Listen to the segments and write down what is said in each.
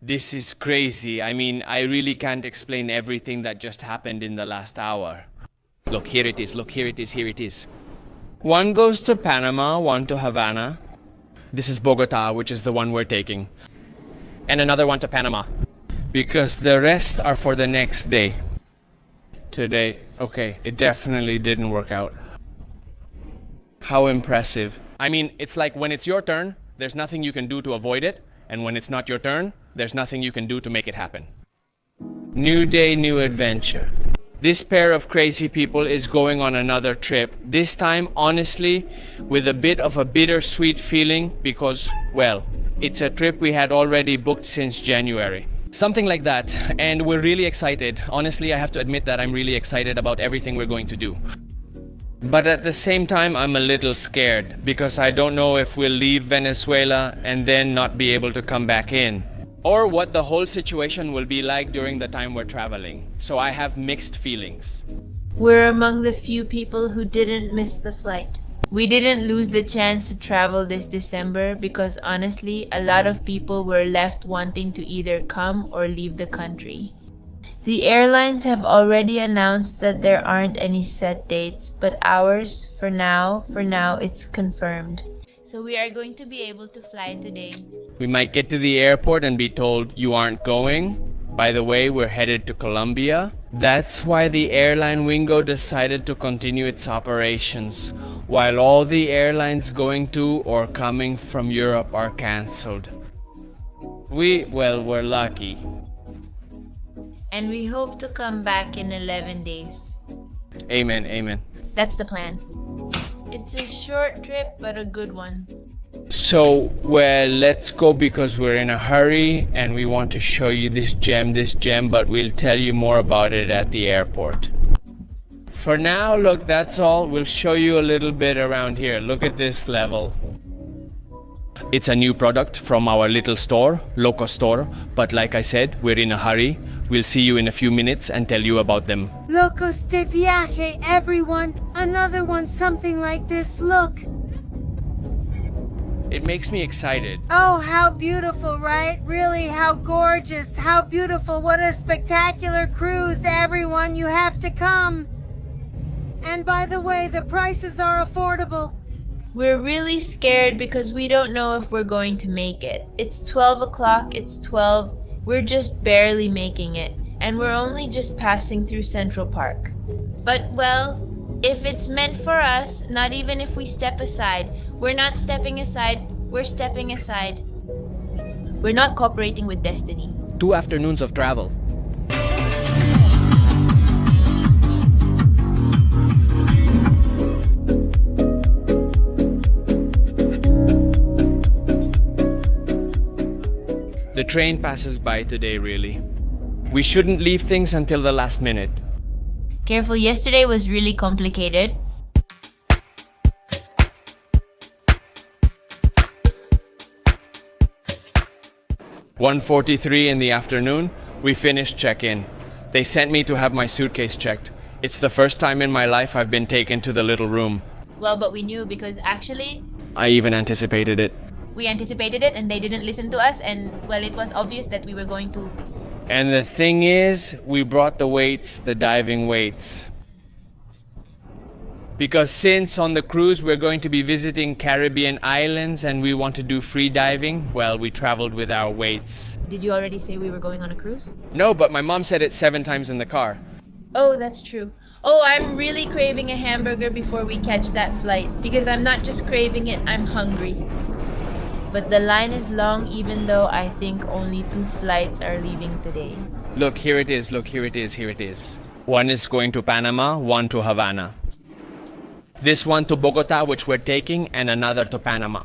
This is crazy. I mean, I really can't explain everything that just happened in the last hour. Look, here it is. Look, here it is. Here it is. One goes to Panama, one to Havana. This is Bogotá, which is the one we're taking. And another one to Panama. Because the rest are for the next day. Today, okay, it definitely didn't work out. How impressive. I mean, it's like when it's your turn, there's nothing you can do to avoid it. And when it's not your turn, there's nothing you can do to make it happen. New day, new adventure. This pair of crazy people is going on another trip. This time, honestly, with a bit of a bittersweet feeling because, well, it's a trip we had already booked since January. Something like that. And we're really excited. Honestly, I have to admit that I'm really excited about everything we're going to do. But at the same time, I'm a little scared because I don't know if we'll leave Venezuela and then not be able to come back in, or what the whole situation will be like during the time we're traveling. So I have mixed feelings. We're among the few people who didn't miss the flight. We didn't lose the chance to travel this December because honestly, a lot of people were left wanting to either come or leave the country. The airlines have already announced that there aren't any set dates, but ours, for now, it's confirmed. So we are going to be able to fly today. We might get to the airport and be told you aren't going. By the way, we're headed to Colombia. That's why the airline Wingo decided to continue its operations, while all the airlines going to or coming from Europe are cancelled. We're lucky. And we hope to come back in 11 days. Amen, amen. That's the plan. It's a short trip, but a good one. So, well, let's go because we're in a hurry and we want to show you this gem, but we'll tell you more about it at the airport. For now, look, that's all. We'll show you a little bit around here. Look at this level. It's a new product from our little store, local store, but like I said, we're in a hurry. We'll see you in a few minutes and tell you about them. Locos de viaje, everyone! Another one something like this, look! It makes me excited. Oh, how beautiful, right? Really, how gorgeous, how beautiful, what a spectacular cruise, everyone, you have to come! And by the way, the prices are affordable. We're really scared because we don't know if we're going to make it. It's 12 o'clock, it's 12. We're just barely making it. And we're only just passing through Central Park. But, well, if it's meant for us, not even if we step aside, we're not stepping aside, we're stepping aside. We're not cooperating with destiny. 2 afternoons of travel. The train passes by today, really. We shouldn't leave things until the last minute. Careful, yesterday was really complicated. "1:43 in the afternoon, we finished check-in. They sent me to have my suitcase checked. It's the first time in my life I've been taken to the little room. Well, but we knew because actually, I even anticipated it. we anticipated it and they didn't listen to us and, well, it was obvious that we were going to. And the thing is, we brought the weights, the diving weights. Because since on the cruise we're going to be visiting Caribbean islands and we want to do free diving, well, we traveled with our weights. Did you already say we were going on a cruise? No, but my mom said it 7 times in the car. Oh, that's true. Oh, I'm really craving a hamburger before we catch that flight. Because I'm not just craving it, I'm hungry. But the line is long even though I think only 2 flights are leaving today. Look, here it is, here it is. One is going to Panama, one to Havana. This one to Bogotá, which we're taking, and another to Panama.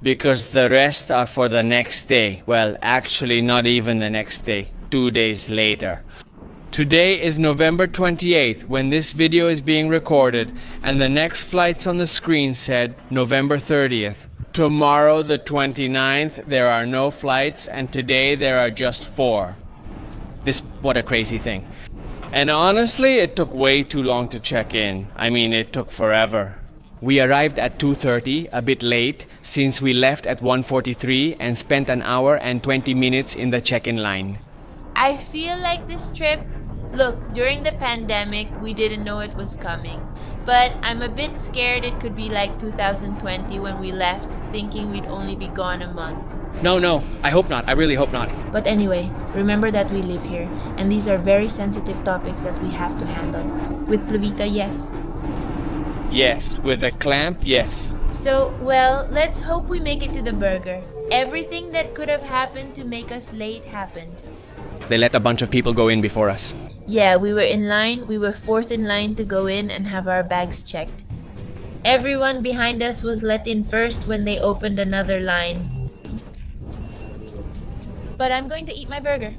Because the rest are for the next day. Well, actually not even the next day, 2 days later. Today is November 28th when this video is being recorded, and the next flights on the screen said November 30th. Tomorrow, the 29th, there are no flights, and today there are just 4. What a crazy thing. And honestly, it took way too long to check in. I mean, it took forever. We arrived at 2:30, a bit late, since we left at 1:43 and spent an hour and 20 minutes in the check-in line. I feel like this trip. Look, during the pandemic, we didn't know it was coming. But I'm a bit scared it could be like 2020 when we left, thinking we'd only be gone a month. No, I hope not. I really hope not. But anyway, remember that we live here, and these are very sensitive topics that we have to handle. With Plavita, yes. Yes, with a clamp, yes. So, well, let's hope we make it to the burger. Everything that could have happened to make us late happened. They let a bunch of people go in before us. Yeah, we were in line. We were fourth in line to go in and have our bags checked. Everyone behind us was let in first when they opened another line. But I'm going to eat my burger.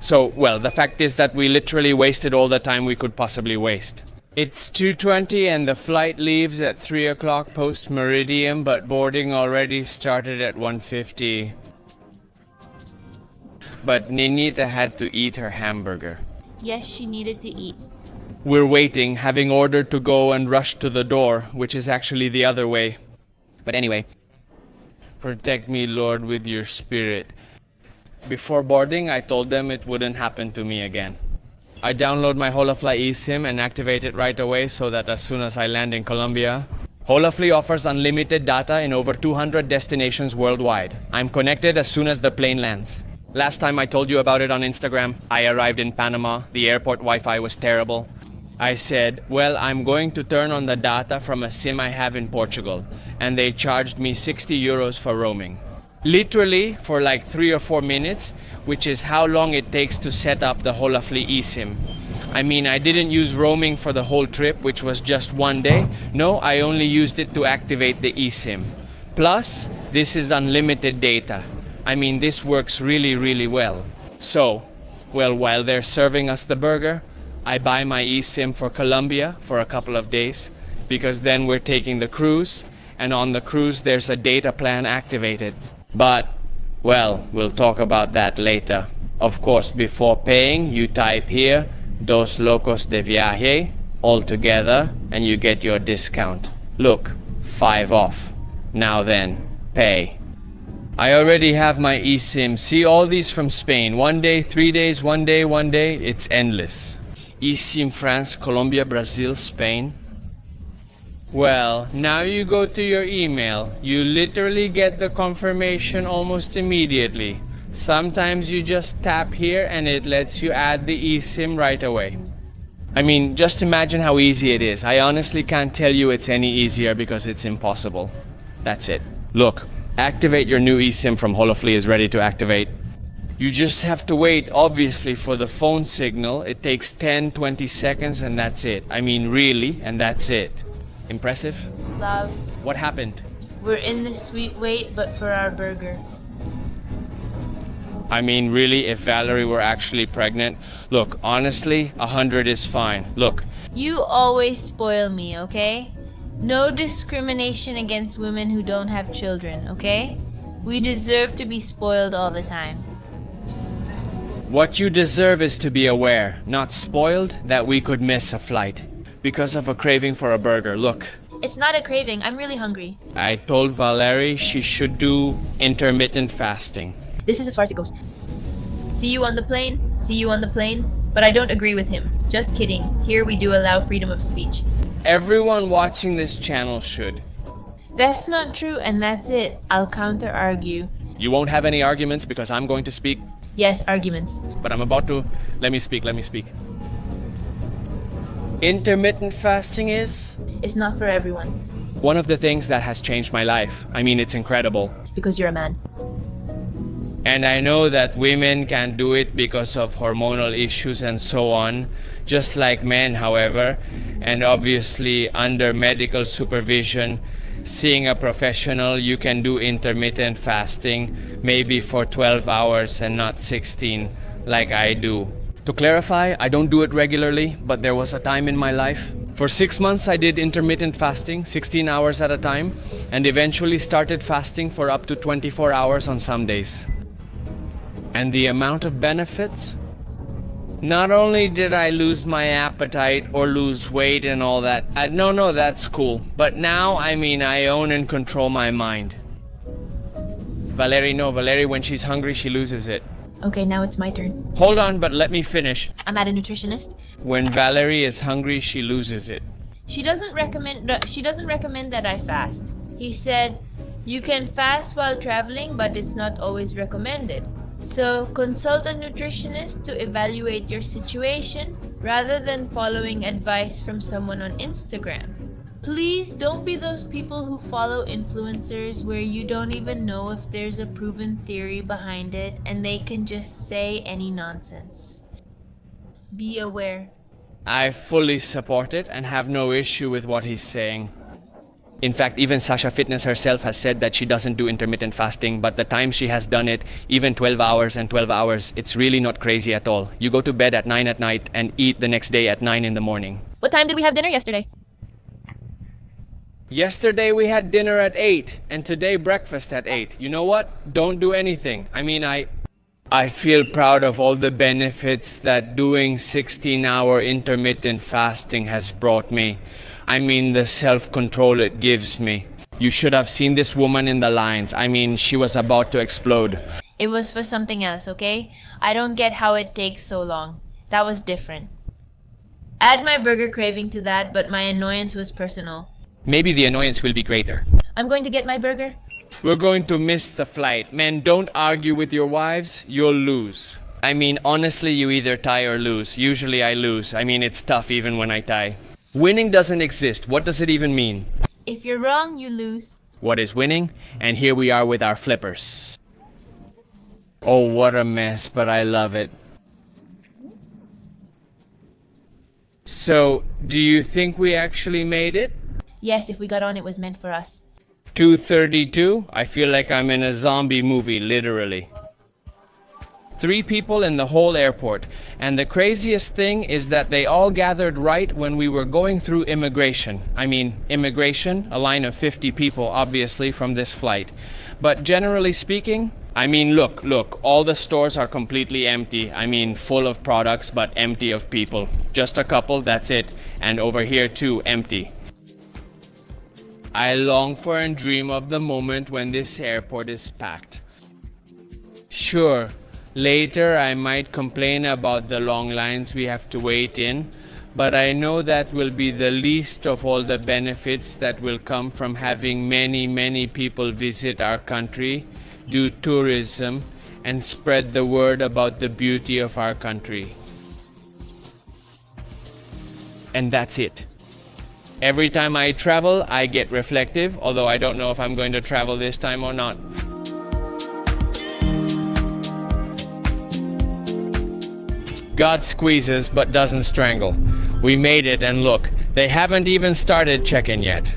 So, well, the fact is that we literally wasted all the time we could possibly waste. It's 2:20 and the flight leaves at 3 o'clock post-meridian, but boarding already started at 1:50. But Ninita had to eat her hamburger. Yes, she needed to eat. We're waiting, having ordered to go and rush to the door, which is actually the other way. But anyway, protect me, Lord, with your spirit. Before boarding, I told them it wouldn't happen to me again. I download my Holafly eSIM and activate it right away so that as soon as I land in Colombia, Holafly offers unlimited data in over 200 destinations worldwide. I'm connected as soon as the plane lands. Last time I told you about it on Instagram, I arrived in Panama. The airport Wi-Fi was terrible. I said, well, I'm going to turn on the data from a SIM I have in Portugal, and they charged me 60 euros for roaming. Literally for like 3 or 4 minutes, which is how long it takes to set up the Holafly eSIM. I mean, I didn't use roaming for the whole trip, which was just 1 day. No, I only used it to activate the eSIM. Plus, this is unlimited data. I mean, this works really, really well. So, well, while they're serving us the burger, I buy my eSIM for Colombia for a couple of days, because then we're taking the cruise, and on the cruise there's a data plan activated. But, well, we'll talk about that later. Of course, before paying, you type here, Dos Locos de Viaje, all together, and you get your discount. Look, 5 off. Now then, pay. I already have my eSIM. See all these from Spain. 1 day, 3 days, 1 day, 1 day. It's endless. eSIM France, Colombia, Brazil, Spain. Well, now you go to your email. You literally get the confirmation almost immediately. Sometimes you just tap here and it lets you add the eSIM right away. I mean, just imagine how easy it is. I honestly can't tell you it's any easier because it's impossible. That's it. Look, activate your new eSIM from Holafly is ready to activate. You just have to wait, obviously, for the phone signal. It takes 10-20 seconds and that's it. I mean, really, and that's it. Impressive? Love, What happened? we're in the sweet wait, but for our burger. I mean, really, if Valerie were actually pregnant, look, honestly, 100 is fine. Look, You always spoil me, okay? No discrimination against women who don't have children, okay? We deserve to be spoiled all the time. what you deserve is to be aware, not spoiled, that we could miss a flight because of a craving for a burger. Look, It's not a craving. I'm really hungry. I told Valerie she should do intermittent fasting. This is as far as it goes. See you on the plane. See you on the plane. But I don't agree with him. Just kidding. Here we do allow freedom of speech. Everyone watching this channel should. That's not true, and that's it. I'll counter-argue. You won't have any arguments because I'm going to speak, Yes, arguments. but I'm about to. Let me speak. Intermittent fasting is It's not for everyone. one of the things that has changed my life. I mean, it's incredible. Because you're a man. And I know that women can't do it because of hormonal issues and so on, just like men, however, and obviously under medical supervision, seeing a professional, you can do intermittent fasting, maybe for 12 hours and not 16, like I do. To clarify, I don't do it regularly, but there was a time in my life. For 6 months I did intermittent fasting, 16 hours at a time, and eventually started fasting for up to 24 hours on some days. And the amount of benefits? Not only did I lose my appetite or lose weight and all that, no, that's cool. But now, I own and control my mind. Valerie, when she's hungry, she loses it. Okay, now it's my turn. Hold on, but let me finish. I'm at a nutritionist. When Valerie is hungry, she loses it. She doesn't recommend that I fast. He said, you can fast while traveling, but it's not always recommended. So consult a nutritionist to evaluate your situation rather than following advice from someone on Instagram. Please don't be those people who follow influencers where you don't even know if there's a proven theory behind it and they can just say any nonsense. Be aware. I fully support it and have no issue with what he's saying. In fact, even Sasha Fitness herself has said that she doesn't do intermittent fasting, but the time she has done it, even 12 hours and 12 hours, it's really not crazy at all. You go to bed at 9 at night and eat the next day at 9 in the morning. What time did we have dinner yesterday? Yesterday we had dinner at 8, and today breakfast at 8. You know what? Don't do anything. I feel proud of all the benefits that doing 16-hour intermittent fasting has brought me. The self-control it gives me. You should have seen this woman in the lines. She was about to explode. It was for something else, okay? I don't get how it takes so long. That was different. Add my burger craving to that, but my annoyance was personal. Maybe the annoyance will be greater. I'm going to get my burger. We're going to miss the flight. Men, don't argue with your wives. You'll lose. Honestly, you either tie or lose. Usually I lose. It's tough even when I tie. Winning doesn't exist. What does it even mean? If you're wrong, you lose. What is winning? And here we are with our flippers. Oh, what a mess, but I love it. So, do you think we actually made it? Yes, if we got on, it was meant for us. 2:32? I feel like I'm in a zombie movie, literally. 3 people in the whole airport. And the craziest thing is that they all gathered right when we were going through immigration. Immigration, a line of 50 people, obviously, from this flight. But generally speaking, look, all the stores are completely empty. Full of products, but empty of people. Just a couple, that's it. And over here too, empty. I long for and dream of the moment when this airport is packed. Sure, later I might complain about the long lines we have to wait in, but I know that will be the least of all the benefits that will come from having many people visit our country, do tourism, and spread the word about the beauty of our country. And that's it. Every time I travel, I get reflective, although I don't know if I'm going to travel this time or not. God squeezes but doesn't strangle. We made it, and look, they haven't even started check-in yet.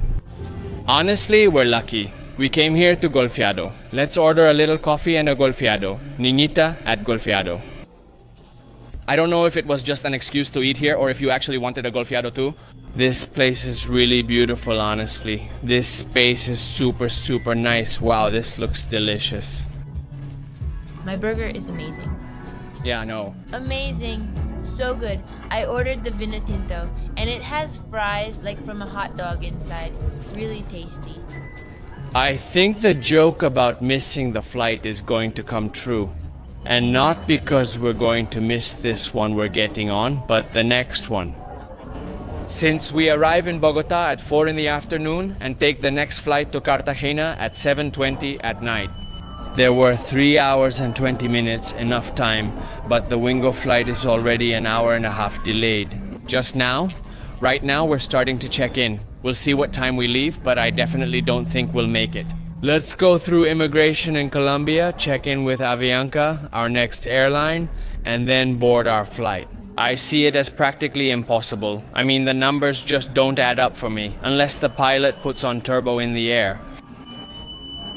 Honestly, we're lucky. We came here to Golfeado. Let's order a little coffee and a Golfeado. Niñita at Golfeado. I don't know if it was just an excuse to eat here or if you actually wanted a Golfeado too. This place is really beautiful, honestly. This space is super nice. Wow, this looks delicious. My burger is amazing. Yeah, I know. Amazing. So good. I ordered the Vinatinto, and it has fries like from a hot dog inside. Really tasty. I think the joke about missing the flight is going to come true. And not because we're going to miss this one we're getting on, but the next one. Since we arrive in Bogotá at 4 in the afternoon and take the next flight to Cartagena at 7:20 at night. There were 3 hours and 20 minutes, enough time, but the Wingo flight is already an hour and a half delayed. Right now we're starting to check in. We'll see what time we leave, but I definitely don't think we'll make it. Let's go through immigration in Colombia, check in with Avianca, our next airline, and then board our flight. I see it as practically impossible. The numbers just don't add up for me, unless the pilot puts on turbo in the air.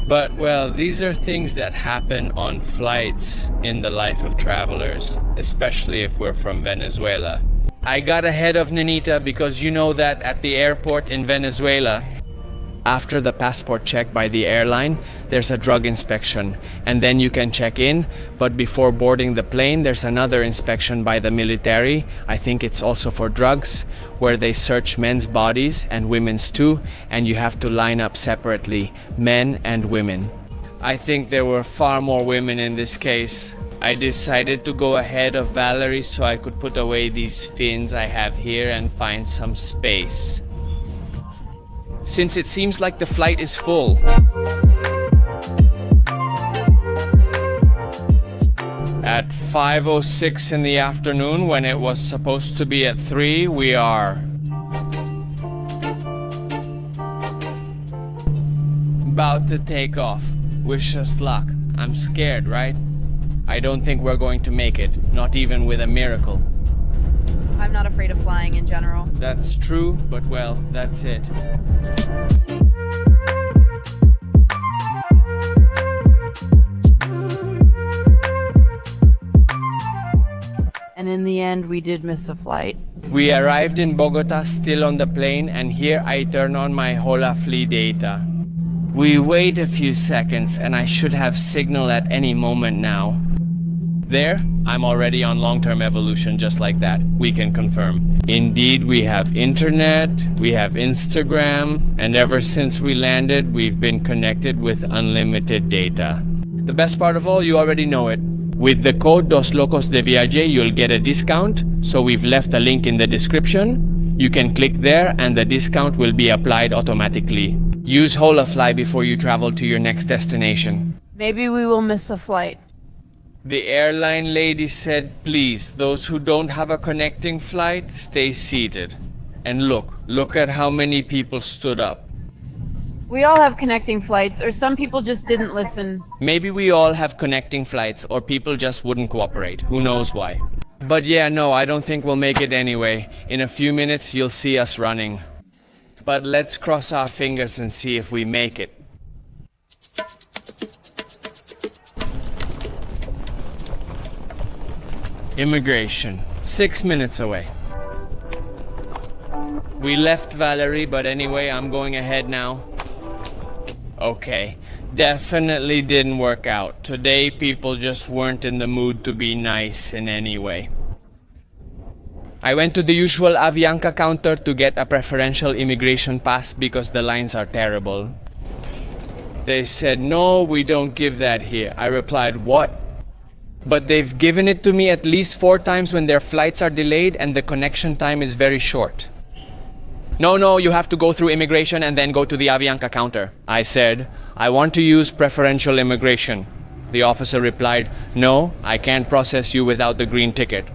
But, well, these are things that happen on flights in the life of travelers, especially if we're from Venezuela. I got ahead of Ninita because you know that at the airport in Venezuela, After the passport check by the airline, there's a drug inspection, and then you can check in, but before boarding the plane, there's another inspection by the military, I think it's also for drugs, where they search men's bodies and women's too, and you have to line up separately, men and women. I think there were far more women in this case. I decided to go ahead of Valerie so I could put away these fins I have here and find some space. Since it seems like the flight is full. At 5:06 in the afternoon, when it was supposed to be at 3, we are about to take off. Wish us luck. I'm scared, right? I don't think we're going to make it, not even with a miracle. I'm not afraid of flying in general. That's true, but well, that's it. And in the end, we did miss a flight. We arrived in Bogotá still on the plane, and here I turn on my Holafly data. We wait a few seconds and I should have signal at any moment now. There, I'm already on long-term evolution just like that. We can confirm. Indeed, we have internet, we have Instagram, and ever since we landed, we've been connected with unlimited data. The best part of all, you already know it. With the code Dos Locos de Viaje, you'll get a discount, so we've left a link in the description. You can click there and the discount will be applied automatically. Use Holafly before you travel to your next destination. Maybe we will miss a flight. The airline lady said, please, those who don't have a connecting flight, stay seated. And look at how many people stood up. We all have connecting flights, or some people just didn't listen. Maybe we all have connecting flights, or people just wouldn't cooperate. Who knows why? But yeah, no, I don't think we'll make it anyway. In a few minutes, you'll see us running. But let's cross our fingers and see if we make it. Immigration. 6 minutes away. We left Valerie, but anyway, I'm going ahead now. Okay, definitely didn't work out. Today, people just weren't in the mood to be nice in any way. I went to the usual Avianca counter to get a preferential immigration pass because the lines are terrible. They said, no, we don't give that here. I replied, what? But they've given it to me at least 4 times when their flights are delayed and the connection time is very short. No, you have to go through immigration and then go to the Avianca counter. I said, I want to use preferential immigration. The officer replied, no, I can't process you without the green ticket.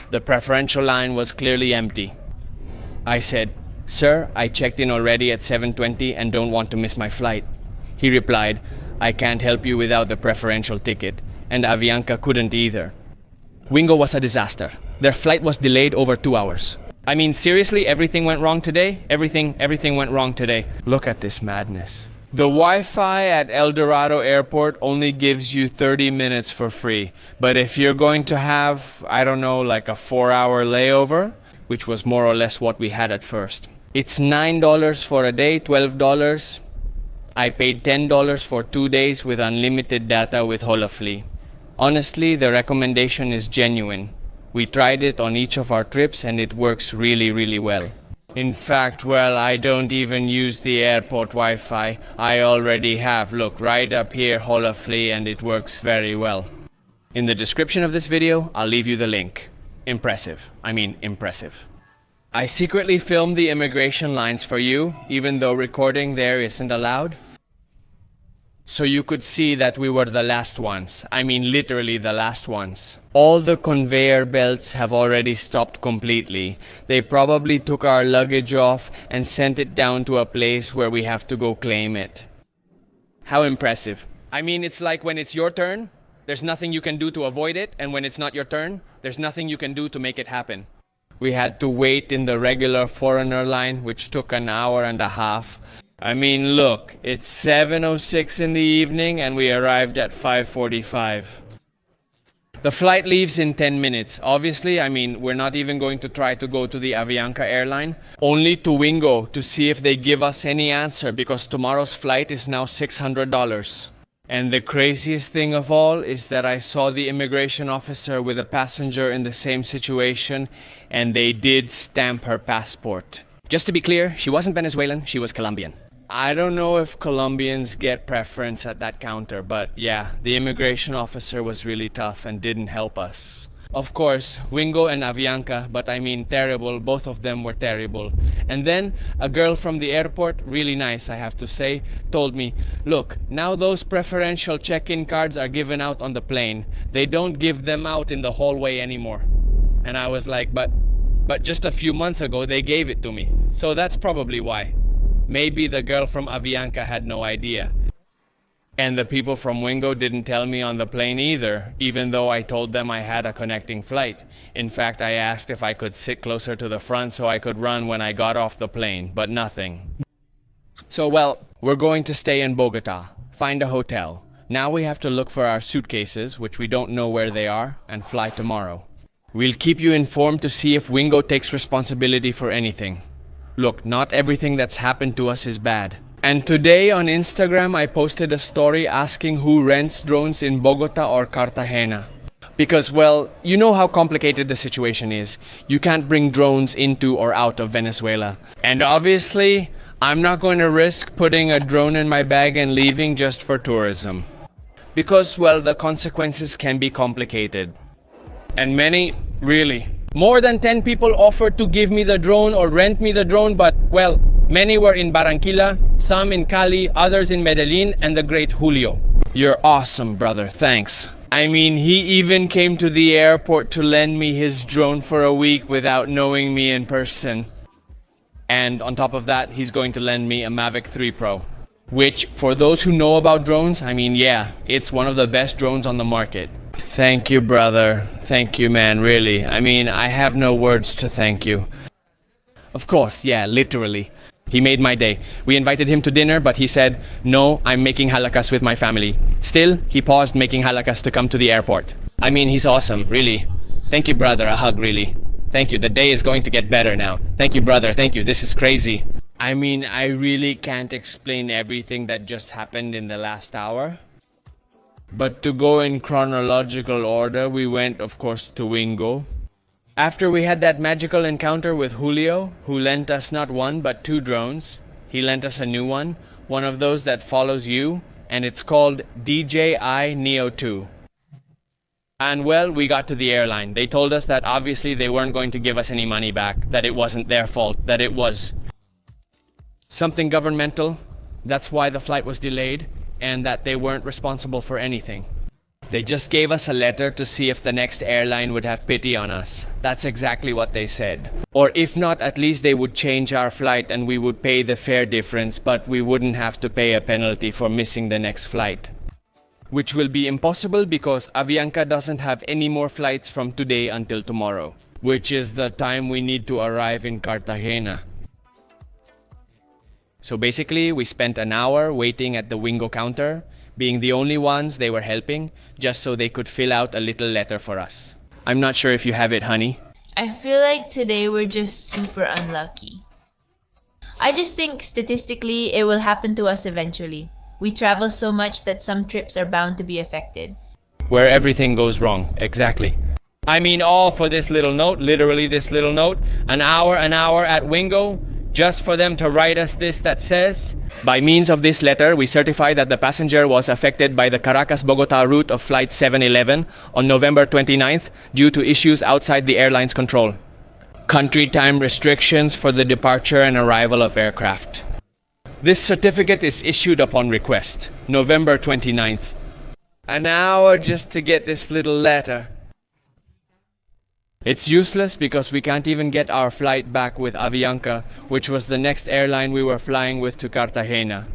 The preferential line was clearly empty. I said, sir, I checked in already at 7:20 and don't want to miss my flight. He replied, I can't help you without the preferential ticket, and Avianca couldn't either. Wingo was a disaster. Their flight was delayed over 2 hours. I mean, seriously, everything went wrong today? Everything went wrong today. Look at this madness. The Wi-Fi at El Dorado Airport only gives you 30 minutes for free. But if you're going to have, I don't know, like a 4-hour layover, which was more or less what we had at first, it's $9 for a day, $12. I paid $10 for 2 days with unlimited data with Holafly. Honestly, the recommendation is genuine. We tried it on each of our trips and it works really, really well. In fact, well, I don't even use the airport Wi-Fi. I already have, look, right up here, Holafly, and it works very well. In the description of this video, I'll leave you the link. Impressive. I secretly filmed the immigration lines for you, even though recording there isn't allowed. So you could see that we were the last ones. I mean, literally the last ones. All the conveyor belts have already stopped completely. They probably took our luggage off and sent it down to a place where we have to go claim it. How impressive. I mean, it's like when it's your turn, there's nothing you can do to avoid it, and when it's not your turn, there's nothing you can do to make it happen. We had to wait in the regular foreigner line, which took an hour and a half. I mean, look, it's 7:06 in the evening and we arrived at 5:45. The flight leaves in 10 minutes. Obviously, I mean, we're not even going to try to go to the Avianca airline, only to Wingo to see if they give us any answer because tomorrow's flight is now $600. And the craziest thing of all is that I saw the immigration officer with a passenger in the same situation and they did stamp her passport. Just to be clear, she wasn't Venezuelan, she was Colombian. I don't know if Colombians get preference at that counter, but yeah, the immigration officer was really tough and didn't help us. Of course, Wingo and Avianca, but I mean terrible, both of them were terrible. And then a girl from the airport, really nice I have to say, told me, look, now those preferential check-in cards are given out on the plane. They don't give them out in the hallway anymore. And I was like, but just a few months ago they gave it to me. So that's probably why. Maybe the girl from Avianca had no idea. And the people from Wingo didn't tell me on the plane either, even though I told them I had a connecting flight. In fact, I asked if I could sit closer to the front so I could run when I got off the plane, but nothing. So well, we're going to stay in Bogotá, find a hotel. Now we have to look for our suitcases, which we don't know where they are, and fly tomorrow. We'll keep you informed to see if Wingo takes responsibility for anything. Look, not everything that's happened to us is bad. And today on Instagram, I posted a story asking who rents drones in Bogota or Cartagena. Because, well, you know how complicated the situation is. You can't bring drones into or out of Venezuela. And obviously, I'm not going to risk putting a drone in my bag and leaving just for tourism. Because, well, the consequences can be complicated. And many, really, more than 10 people offered to give me the drone or rent me the drone, but, well, many were in Barranquilla, some in Cali, others in Medellin, and the great Julio. You're awesome, brother, thanks. I mean, he even came to the airport to lend me his drone for a week without knowing me in person. And on top of that, he's going to lend me a Mavic 3 Pro. Which, for those who know about drones, I mean, yeah, it's one of the best drones on the market. Thank you, brother. Thank you, man, really. I mean, I have no words to thank you. Of course, yeah, literally. He made my day. We invited him to dinner, but he said, no, I'm making halakas with my family. Still, he paused making halakas to come to the airport. I mean, he's awesome, really. Thank you, brother, a hug, really. Thank you, the day is going to get better now. Thank you, brother, thank you, this is crazy. I mean, I really can't explain everything that just happened in the last hour. But to go in chronological order, we went, of course, to Wingo. After we had that magical encounter with Julio, who lent us not one but 2 drones, he lent us a new one of those that follows you, and it's called DJI Neo 2. And well, we got to the airline. They told us that obviously they weren't going to give us any money back, that it wasn't their fault, that it was something governmental, that's why the flight was delayed, and that they weren't responsible for anything. They just gave us a letter to see if the next airline would have pity on us. That's exactly what they said. Or if not, at least they would change our flight and we would pay the fare difference, but we wouldn't have to pay a penalty for missing the next flight. Which will be impossible because Avianca doesn't have any more flights from today until tomorrow, which is the time we need to arrive in Cartagena. So basically, we spent an hour waiting at the Wingo counter, being the only ones they were helping, just so they could fill out a little letter for us. I'm not sure if you have it, honey. I feel like today we're just super unlucky. I just think statistically it will happen to us eventually. We travel so much that some trips are bound to be affected. Where everything goes wrong, exactly. I mean, all for this little note, literally this little note, an hour at Wingo, just for them to write us this that says, by means of this letter, we certify that the passenger was affected by the Caracas-Bogotá route of Flight 711 on November 29th due to issues outside the airline's control. Country time restrictions for the departure and arrival of aircraft. This certificate is issued upon request, November 29th. An hour just to get this little letter. It's useless because we can't even get our flight back with Avianca, which was the next airline we were flying with to Cartagena.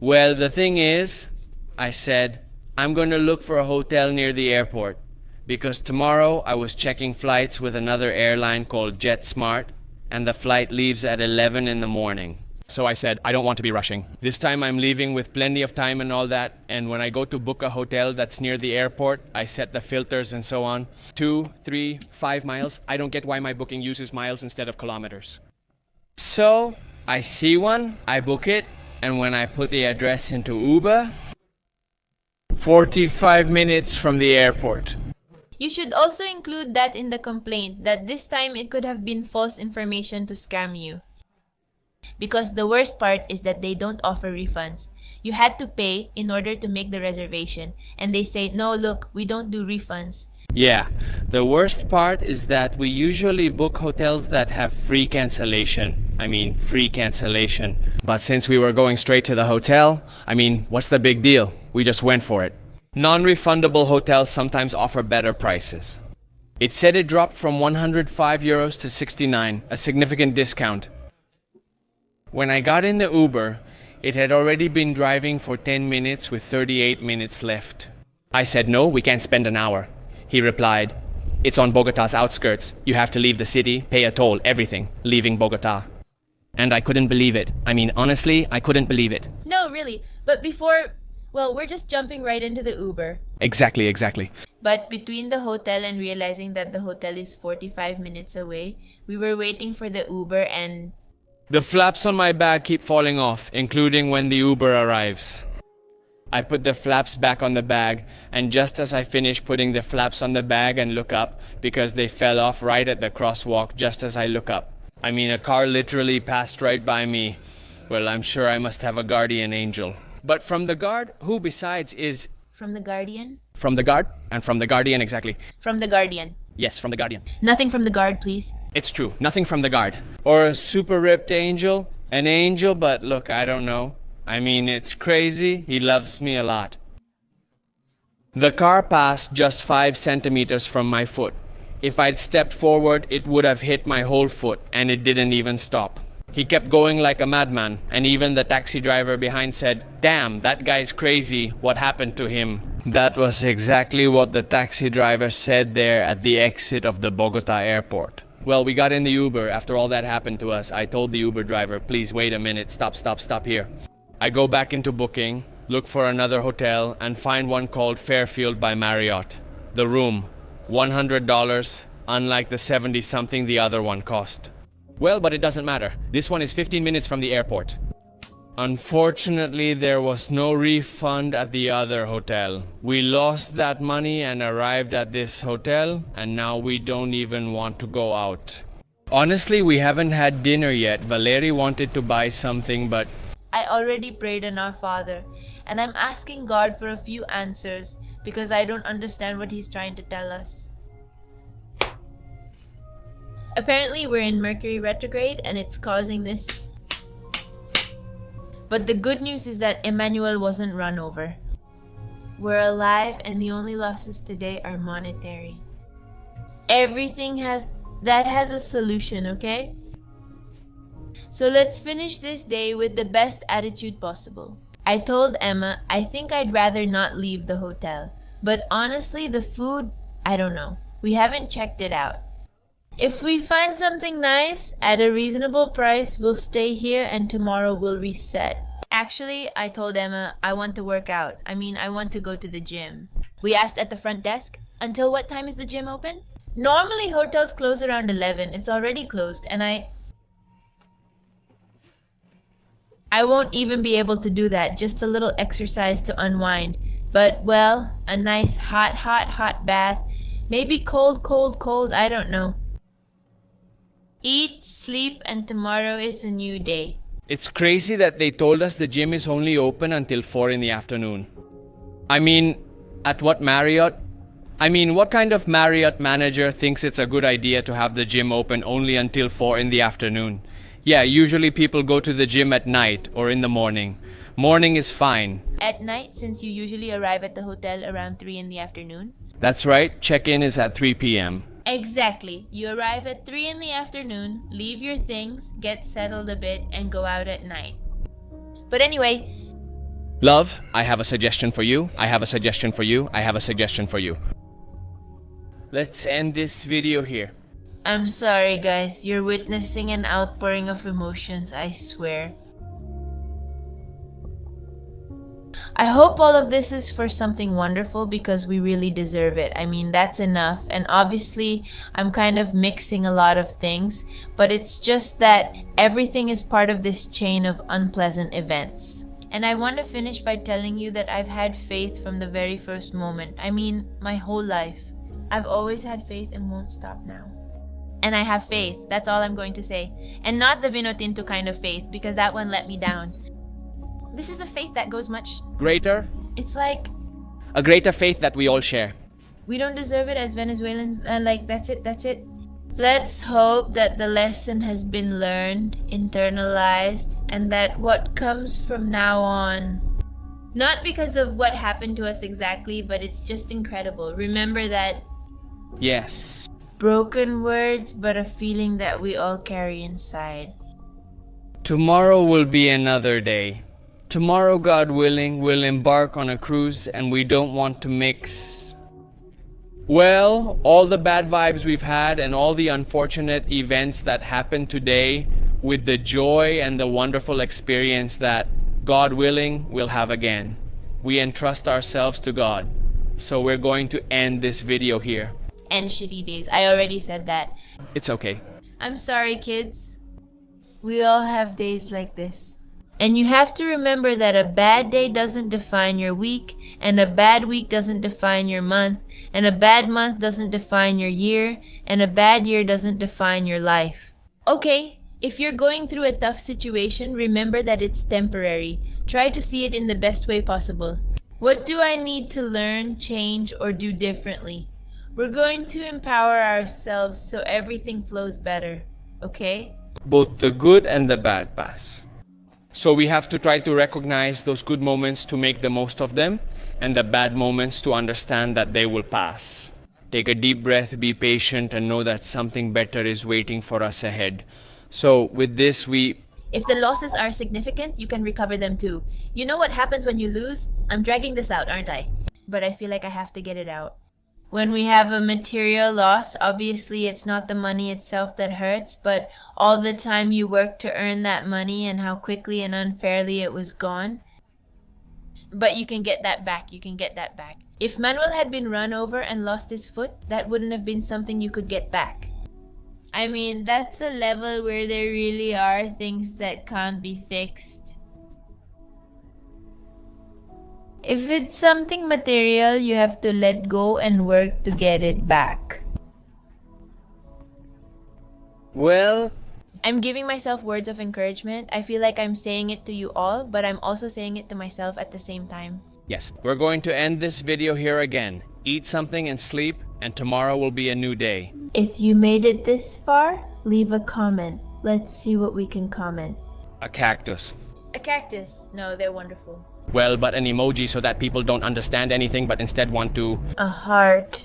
Well, the thing is, I said, I'm going to look for a hotel near the airport, because tomorrow I was checking flights with another airline called JetSmart, and the flight leaves at 11 in the morning. So I said, I don't want to be rushing. This time I'm leaving with plenty of time and all that. And when I go to book a hotel that's near the airport, I set the filters and so on. 2, 3, 5 miles. I don't get why my booking uses miles instead of kilometers. So I see one, I book it, and when I put the address into Uber, 45 minutes from the airport. You should also include that in the complaint, that this time it could have been false information to scam you. Because the worst part is that they don't offer refunds. You had to pay in order to make the reservation, and they say, no, look, we don't do refunds. Yeah, the worst part is that we usually book hotels that have free cancellation. Free cancellation. But since we were going straight to the hotel, what's the big deal? We just went for it. Non-refundable hotels sometimes offer better prices. It said it dropped from 105 euros to 69, a significant discount. When I got in the Uber, it had already been driving for 10 minutes with 38 minutes left. I said, no, we can't spend an hour. He replied, it's on Bogotá's outskirts. You have to leave the city, pay a toll, everything, leaving Bogotá. And I couldn't believe it. Honestly, I couldn't believe it. No, really. But before, we're just jumping right into the Uber. Exactly. But between the hotel and realizing that the hotel is 45 minutes away, we were waiting for the Uber and... The flaps on my bag keep falling off, including when the Uber arrives. I put the flaps back on the bag, and just as I finish putting the flaps on the bag and look up, because they fell off right at the crosswalk just as I look up. A car literally passed right by me. Well, I'm sure I must have a guardian angel. But from the guard, who besides is... From the Guardian? From the guard, and from the guardian, exactly. From the Guardian. Yes, from the guardian. Nothing from the guard, please. It's true, nothing from the guard. Or a super ripped angel. An angel, but look, I don't know. It's crazy. He loves me a lot. The car passed just 5 centimeters from my foot. If I'd stepped forward, it would have hit my whole foot, and it didn't even stop. He kept going like a madman, and even the taxi driver behind said, damn, that guy's crazy. What happened to him? That was exactly what the taxi driver said there at the exit of the Bogotá airport. Well, we got in the Uber. After all that happened to us, I told the Uber driver, please wait a minute, stop here. I go back into booking, look for another hotel, and find one called Fairfield by Marriott. The room, $100, unlike the 70-something the other one cost. Well, but it doesn't matter. This one is 15 minutes from the airport. Unfortunately, there was no refund at the other hotel. We lost that money and arrived at this hotel, and now we don't even want to go out. Honestly, we haven't had dinner yet. Valeri wanted to buy something, but... I already prayed on our Father, and I'm asking God for a few answers because I don't understand what He's trying to tell us. Apparently, we're in Mercury retrograde and it's causing this. But the good news is that Emmanuel wasn't run over. We're alive and the only losses today are monetary. Everything has a solution, okay? So let's finish this day with the best attitude possible. I told Emma I think I'd rather not leave the hotel. But honestly, the food, I don't know. We haven't checked it out. If we find something nice at a reasonable price, we'll stay here and tomorrow we'll reset. Actually, I told Emma I want to work out. I want to go to the gym. We asked at the front desk, until what time is the gym open? Normally hotels close around 11. It's already closed and I won't even be able to do that. Just a little exercise to unwind. But, well, a nice hot bath. Maybe cold, I don't know. Eat, sleep, and tomorrow is a new day. It's crazy that they told us the gym is only open until 4 in the afternoon. At what Marriott? What kind of Marriott manager thinks it's a good idea to have the gym open only until 4 in the afternoon? Yeah, usually people go to the gym at night or in the morning. Morning is fine. At night, since you usually arrive at the hotel around 3 in the afternoon? That's right, check-in is at 3 p.m. Exactly. You arrive at 3 in the afternoon, leave your things, get settled a bit, and go out at night. But anyway... Love, I have a suggestion for you. Let's end this video here. I'm sorry guys, you're witnessing an outpouring of emotions, I swear. I hope all of this is for something wonderful because we really deserve it. I mean, that's enough. And obviously, I'm kind of mixing a lot of things, but it's just that everything is part of this chain of unpleasant events. And I want to finish by telling you that I've had faith from the very first moment. I mean, my whole life. I've always had faith and won't stop now. And I have faith. That's all I'm going to say. And not the Vinotinto kind of faith, because that one let me down. This is a faith that goes much Greater? It's like A greater faith that we all share. we don't deserve it as Venezuelans. That's it. Let's hope that the lesson has been learned, internalized, and that what comes from now on, not because of what happened to us exactly, but it's just incredible. Remember that Yes. broken words, but a feeling that we all carry inside. Tomorrow will be another day. Tomorrow, God willing, we'll embark on a cruise and we don't want to mix, well, all the bad vibes we've had and all the unfortunate events that happened today with the joy and the wonderful experience that, God willing, we'll have again. We entrust ourselves to God. So we're going to end this video here. And shitty days. I already said that. It's okay. I'm sorry, kids. We all have days like this. And you have to remember that a bad day doesn't define your week, and a bad week doesn't define your month, and a bad month doesn't define your year, and a bad year doesn't define your life. Okay, if you're going through a tough situation, remember that it's temporary. Try to see it in the best way possible. What do I need to learn, change, or do differently? We're going to empower ourselves so everything flows better, okay? Both the good and the bad pass. So we have to try to recognize those good moments to make the most of them, and the bad moments to understand that they will pass. Take a deep breath, be patient, and know that something better is waiting for us ahead. So with this, If the losses are significant, you can recover them too. You know what happens when you lose? I'm dragging this out, aren't I? But I feel like I have to get it out. When we have a material loss, obviously it's not the money itself that hurts, but all the time you worked to earn that money and how quickly and unfairly it was gone. But you can get that back. If Manuel had been run over and lost his foot, that wouldn't have been something you could get back. I mean, that's a level where there really are things that can't be fixed. If it's something material, you have to let go and work to get it back. well, I'm giving myself words of encouragement. I feel like I'm saying it to you all, but I'm also saying it to myself at the same time. yes, we're going to end this video here again. Eat something and sleep, and tomorrow will be a new day. If you made it this far, leave a comment. Let's see what we can comment. A cactus. A cactus. No, they're wonderful. Well, but an emoji so that people don't understand anything but instead want to. A heart.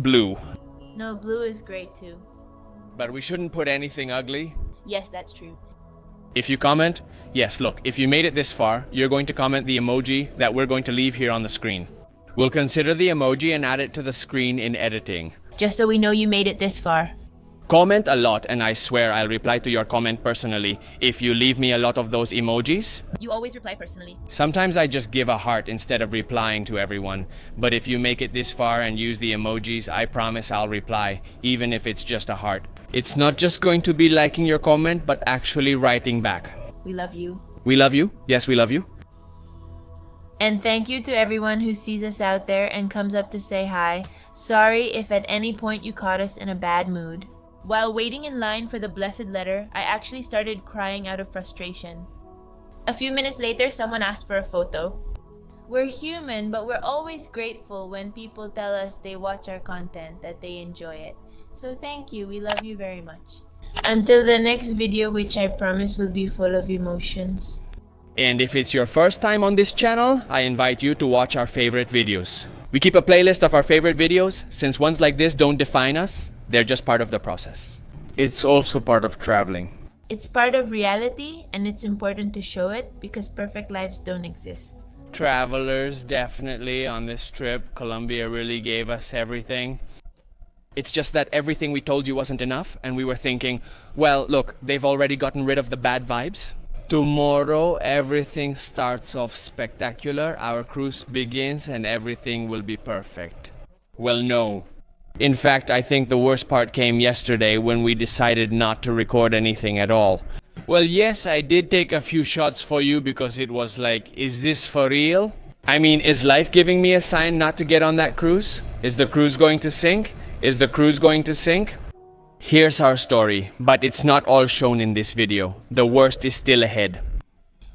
Blue. No, blue is great too. But we shouldn't put anything ugly. Yes, that's true. If you comment, yes, look, if you made it this far, you're going to comment the emoji that we're going to leave here on the screen. We'll consider the emoji and add it to the screen in editing. Just so we know you made it this far. Comment a lot, and I swear I'll reply to your comment personally. If you leave me a lot of those emojis, You always reply personally. sometimes I just give a heart instead of replying to everyone. But if you make it this far and use the emojis, I promise I'll reply, even if it's just a heart. It's not just going to be liking your comment, but actually writing back. We love you. We love you. Yes, we love you. And thank you to everyone who sees us out there and comes up to say hi. Sorry if at any point you caught us in a bad mood. While waiting in line for the blessed letter, I actually started crying out of frustration. A few minutes later, someone asked for a photo. We're human, but we're always grateful when people tell us they watch our content, that they enjoy it. So thank you, we love you very much. Until the next video, which I promise will be full of emotions. And if it's your first time on this channel, I invite you to watch our favorite videos. We keep a playlist of our favorite videos, since ones like this don't define us, they're just part of the process. It's also part of traveling. It's part of reality, and it's important to show it because perfect lives don't exist. Travelers, definitely, on this trip, Colombia really gave us everything. It's just that everything we told you wasn't enough, and we were thinking, well, look, they've already gotten rid of the bad vibes. Tomorrow, everything starts off spectacular. Our cruise begins and everything will be perfect. Well, no. In fact, I think the worst part came yesterday when we decided not to record anything at all. Well, yes, I did take a few shots for you because it was like, is this for real? I mean, is life giving me a sign not to get on that cruise? Is the cruise going to sink? Is the cruise going to sink? Here's our story, but it's not all shown in this video. The worst is still ahead.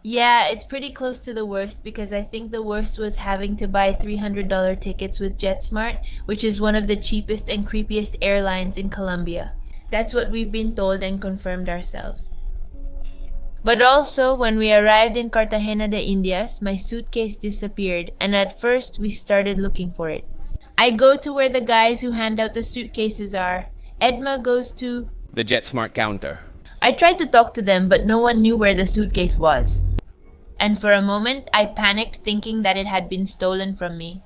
Yeah, it's pretty close to the worst because I think the worst was having to buy $300 tickets with JetSmart, which is one of the cheapest and creepiest airlines in Colombia. That's what we've been told and confirmed ourselves. But also, when we arrived in Cartagena de Indias, my suitcase disappeared, and at first we started looking for it. I go to where the guys who hand out the suitcases are. Edma goes to The JetSmart counter. I tried to talk to them, but no one knew where the suitcase was. And for a moment, I panicked thinking that it had been stolen from me.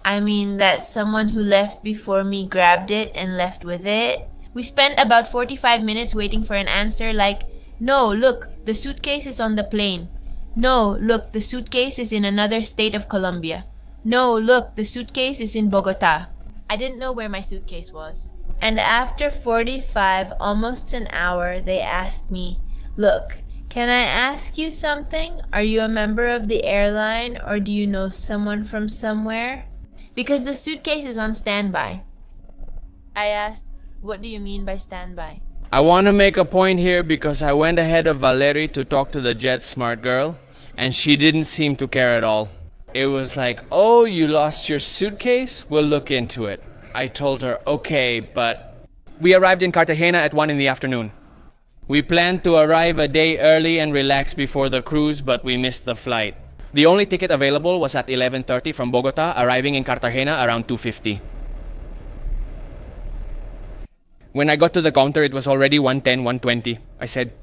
I mean, that someone who left before me grabbed it and left with it. We spent about 45 minutes waiting for an answer like, no, look, the suitcase is on the plane. No, look, the suitcase is in another state of Colombia. No, look, the suitcase is in Bogotá. I didn't know where my suitcase was. And after 45, almost an hour, they asked me, look, can I ask you something? Are you a member of the airline or do you know someone from somewhere? Because the suitcase is on standby. I asked, what do you mean by standby? I want to make a point here because I went ahead of Valerie to talk to the JetSmart girl and she didn't seem to care at all. It was like, oh, you lost your suitcase? We'll look into it. I told her, okay, but... We arrived in Cartagena at 1 in the afternoon. We planned to arrive a day early and relax before the cruise, but we missed the flight. The only ticket available was at 11:30 from Bogota, arriving in Cartagena around 2:50. When I got to the counter, it was already 1:10, 1:20. I said,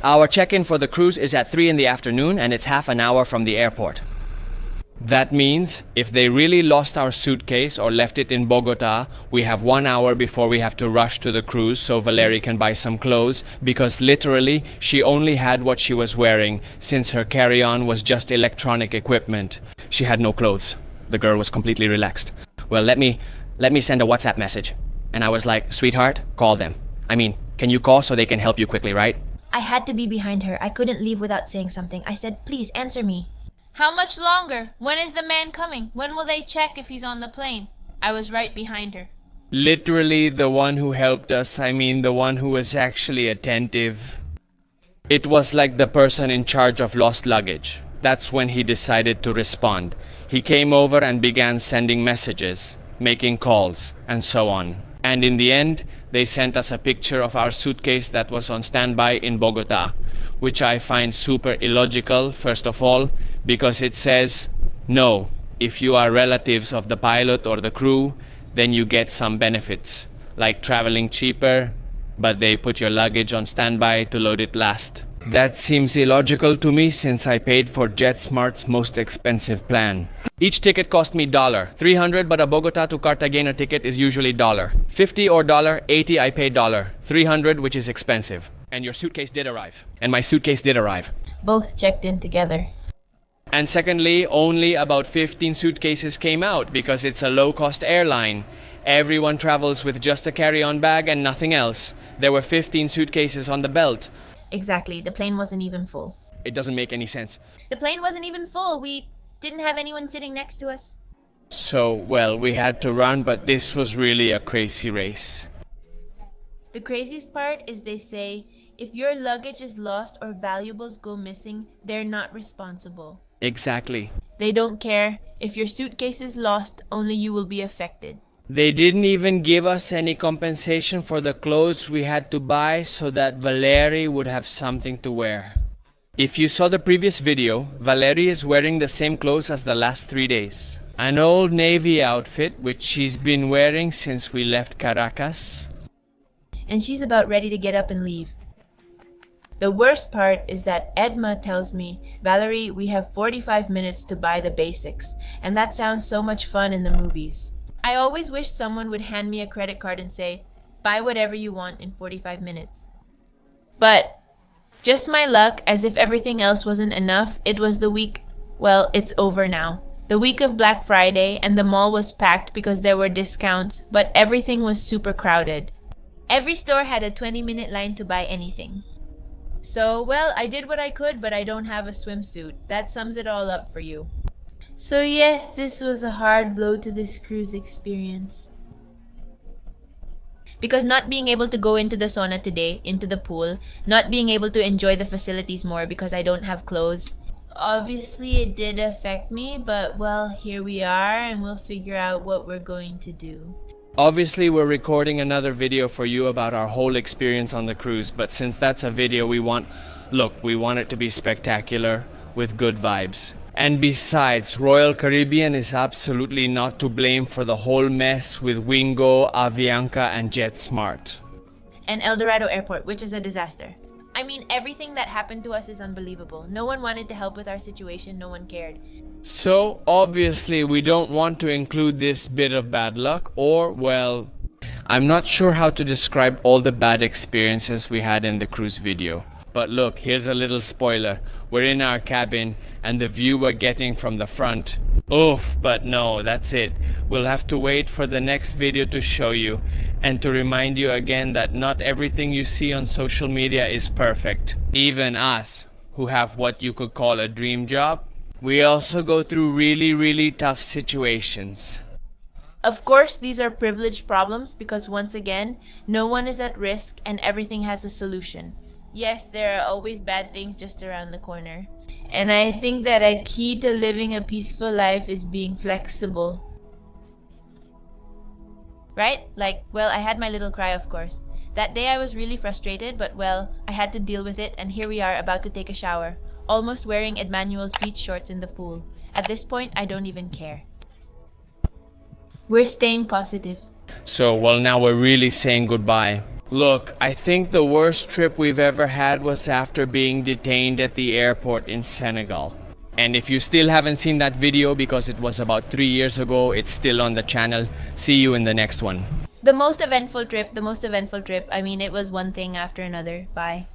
our check-in for the cruise is at 3 in the afternoon and it's half an hour from the airport. That means if they really lost our suitcase or left it in Bogota, we have 1 hour before we have to rush to the cruise so Valerie can buy some clothes because literally she only had what she was wearing since her carry-on was just electronic equipment. She had no clothes. The girl was completely relaxed. Well, let me send a WhatsApp message. And I was like, sweetheart, call them. I mean, can you call so they can help you quickly, right? I had to be behind her. I couldn't leave without saying something. I said, please answer me. How much longer? When is the man coming? When will they check if he's on the plane? I was right behind her. Literally the one who helped us. I mean, the one who was actually attentive. It was like the person in charge of lost luggage. That's when he decided to respond. He came over and began sending messages, making calls, and so on. And in the end, they sent us a picture of our suitcase that was on standby in Bogota, which I find super illogical, first of all, because it says, no, if you are relatives of the pilot or the crew, then you get some benefits, like traveling cheaper, but they put your luggage on standby to load it last. That seems illogical to me since I paid for JetSmart's most expensive plan. Each ticket cost me $300, but a Bogota to Cartagena ticket is usually $50 or $80. I paid $300, which is expensive. And your suitcase did arrive. And my suitcase did arrive. Both checked in together. And secondly, only about 15 suitcases came out because it's a low-cost airline. Everyone travels with just a carry-on bag and nothing else. There were 15 suitcases on the belt. Exactly. The plane wasn't even full. It doesn't make any sense. The plane wasn't even full. We didn't have anyone sitting next to us. So, well, we had to run, but this was really a crazy race. The craziest part is they say, if your luggage is lost or valuables go missing, they're not responsible. Exactly. They don't care. If your suitcase is lost, only you will be affected. They didn't even give us any compensation for the clothes we had to buy so that Valerie would have something to wear. If you saw the previous video, Valerie is wearing the same clothes as the last 3 days. An old navy outfit which she's been wearing since we left Caracas. And she's about ready to get up and leave. The worst part is that Edma tells me, Valerie, we have 45 minutes to buy the basics. And that sounds so much fun in the movies. I always wish someone would hand me a credit card and say, buy whatever you want in 45 minutes. But Just my luck, as if everything else wasn't enough, it was the week, well, it's over now. The week of Black Friday, and the mall was packed because there were discounts, but everything was super crowded. Every store had a 20-minute line to buy anything. So, well, I did what I could, but I don't have a swimsuit. That sums it all up for you. So yes, this was a hard blow to this cruise experience. Because not being able to go into the sauna today, into the pool, not being able to enjoy the facilities more because I don't have clothes, obviously it did affect me, but well, here we are and we'll figure out what we're going to do. Obviously, we're recording another video for you about our whole experience on the cruise, but since that's a video we want it to be spectacular with good vibes. And besides, Royal Caribbean is absolutely not to blame for the whole mess with Wingo, Avianca, and JetSmart. And El Dorado Airport, which is a disaster. I mean, everything that happened to us is unbelievable. No one wanted to help with our situation, no one cared. So, obviously, we don't want to include this bit of bad luck, or, well, I'm not sure how to describe all the bad experiences we had in the cruise video. But look, here's a little spoiler. We're in our cabin, and the view we're getting from the front. Oof, but no, that's it. We'll have to wait for the next video to show you, and to remind you again that not everything you see on social media is perfect. Even us, who have what you could call a dream job, we also go through really tough situations. Of course, these are privileged problems because once again, no one is at risk and everything has a solution. Yes, there are always bad things just around the corner. And I think that a key to living a peaceful life is being flexible. Right? Like, well, I had my little cry, of course. That day I was really frustrated, but well, I had to deal with it, and here we are about to take a shower. Almost wearing Emmanuel's beach shorts in the pool. At this point, I don't even care. We're staying positive. So, well, now we're really saying goodbye. Look, I think the worst trip we've ever had was after being detained at the airport in Senegal. And if you still haven't seen that video because it was about 3 years ago, it's still on the channel. See you in the next one. The most eventful trip. I mean, it was one thing after another. Bye.